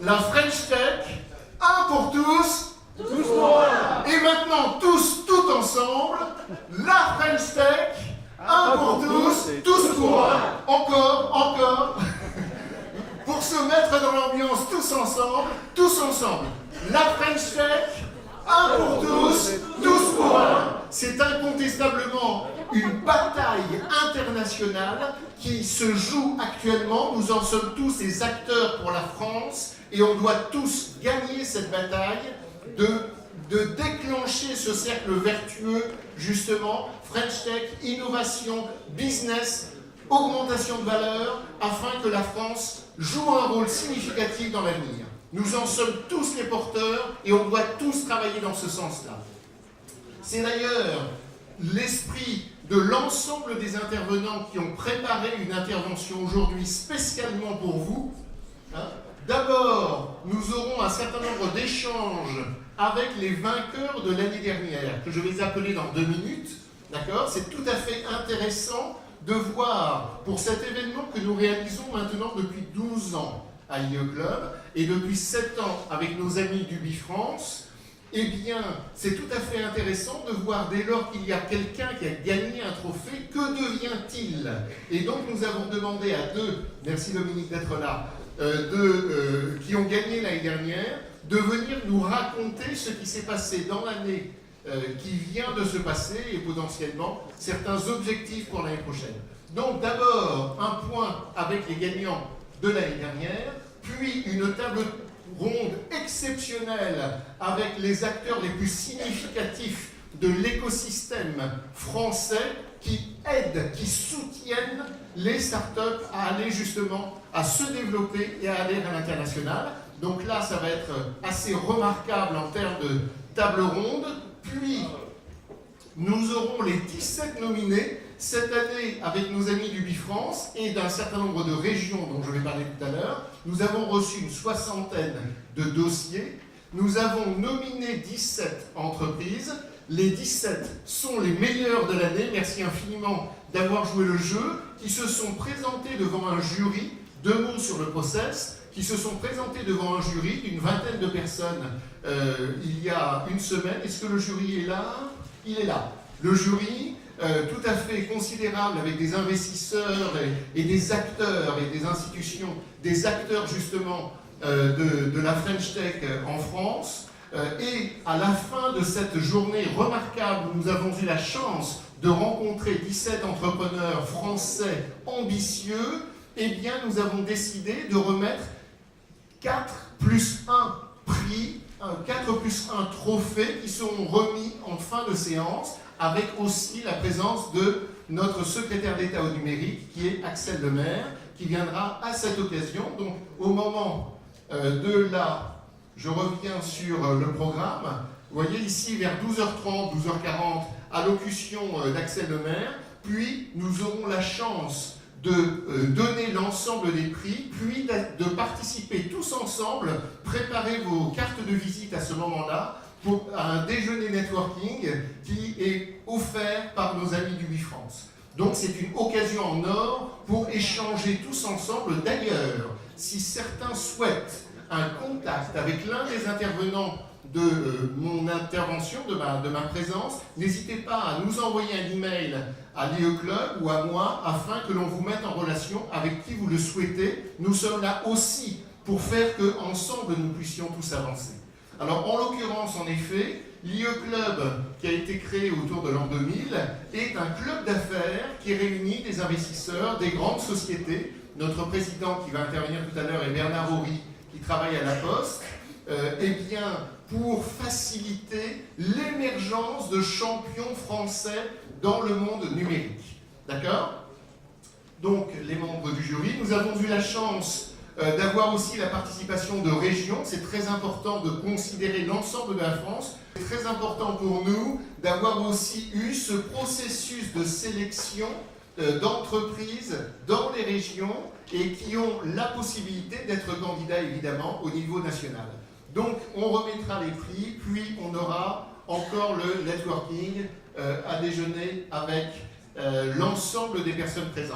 La French Tech, un pour tous, Tous pour un. et maintenant tous, tout ensemble, la French Tech, un pour tous, tous pour un. Encore. Pour se mettre dans l'ambiance tous ensemble. La French Tech, un pour tous, tous pour un. C'est incontestablement une bataille internationale qui se joue actuellement. Nous en sommes tous les acteurs pour la France et on doit tous gagner cette bataille de déclencher ce cercle vertueux, justement, French Tech, innovation, business, augmentation de valeur, afin que la France joue un rôle significatif dans l'avenir. Nous en sommes tous les porteurs et on doit tous travailler dans ce sens-là. C'est d'ailleurs l'esprit de l'ensemble des intervenants qui ont préparé une intervention aujourd'hui spécialement pour vous. D'abord, nous aurons un certain nombre d'échanges avec les vainqueurs de l'année dernière, que je vais appeler dans 2 minutes. D'accord ? C'est tout à fait intéressant de voir pour cet événement que nous réalisons maintenant depuis 12 ans à l'IE Club et depuis 7 ans avec nos amis du Bifrance. Eh bien, c'est tout à fait intéressant de voir dès lors qu'il y a quelqu'un qui a gagné un trophée, que devient-il ? Et donc nous avons demandé à deux, merci Dominique d'être là, qui ont gagné l'année dernière, de venir nous raconter ce qui s'est passé dans l'année qui vient de se passer et potentiellement certains objectifs pour l'année prochaine. Donc d'abord un point avec les gagnants de l'année dernière, puis une table ronde exceptionnelle avec les acteurs les plus significatifs de l'écosystème français qui aident, qui soutiennent les startups à aller justement, à se développer et à aller à l'international. Donc là, ça va être assez remarquable en termes de table ronde. Puis, nous aurons les 17 nominés cette année avec nos amis du Bifrance et d'un certain nombre de régions dont je vais parler tout à l'heure. Nous avons reçu une 60aine de dossiers. Nous avons nominé 17 entreprises. Les 17 sont les meilleurs de l'année. Merci infiniment d'avoir joué le jeu, qui se sont présentés devant un jury, 2 mots sur le process, qui se sont présentés devant un jury d'une vingtaine de personnes il y a une semaine. Est-ce que le jury est là ? Il est là. Le jury, tout à fait considérable, avec des investisseurs et des acteurs et des institutions, des acteurs justement de la French Tech en France. Et à la fin de cette journée remarquable où nous avons eu la chance de rencontrer 17 entrepreneurs français ambitieux, eh bien nous avons décidé de remettre 4 plus 1 prix, 4 plus 1 trophées qui seront remis en fin de séance, avec aussi la présence de notre secrétaire d'État au numérique, qui est Axel Lemaire, qui viendra à cette occasion. Donc au moment je reviens sur le programme. Vous voyez ici vers 12h30, 12h40, allocution d'Axel Lemaire. Puis nous aurons la chance de donner l'ensemble des prix, puis de participer tous ensemble, préparer vos cartes de visite à ce moment-là, pour un déjeuner networking qui est offert par nos amis du Bifrance. Donc c'est une occasion en or pour échanger tous ensemble. D'ailleurs, si certains souhaitent un contact avec l'un des intervenants de mon intervention, de ma présence, n'hésitez pas à nous envoyer un email à l'IE Club ou à moi afin que l'on vous mette en relation avec qui vous le souhaitez. Nous sommes là aussi pour faire qu'ensemble nous puissions tous avancer. Alors en l'occurrence, en effet, l'IE Club qui a été créé autour de l'an 2000 est un club d'affaires qui réunit des investisseurs, des grandes sociétés. Notre président qui va intervenir tout à l'heure est Bernard Horry, qui travaille à la Poste, pour faciliter l'émergence de champions français dans le monde numérique. D'accord ? Donc, les membres du jury, nous avons eu la chance d'avoir aussi la participation de régions. C'est très important de considérer l'ensemble de la France. C'est très important pour nous d'avoir aussi eu ce processus de sélection d'entreprises dans les régions et qui ont la possibilité d'être candidats évidemment au niveau national. Donc on remettra les prix, puis on aura encore le networking à déjeuner avec l'ensemble des personnes présentes.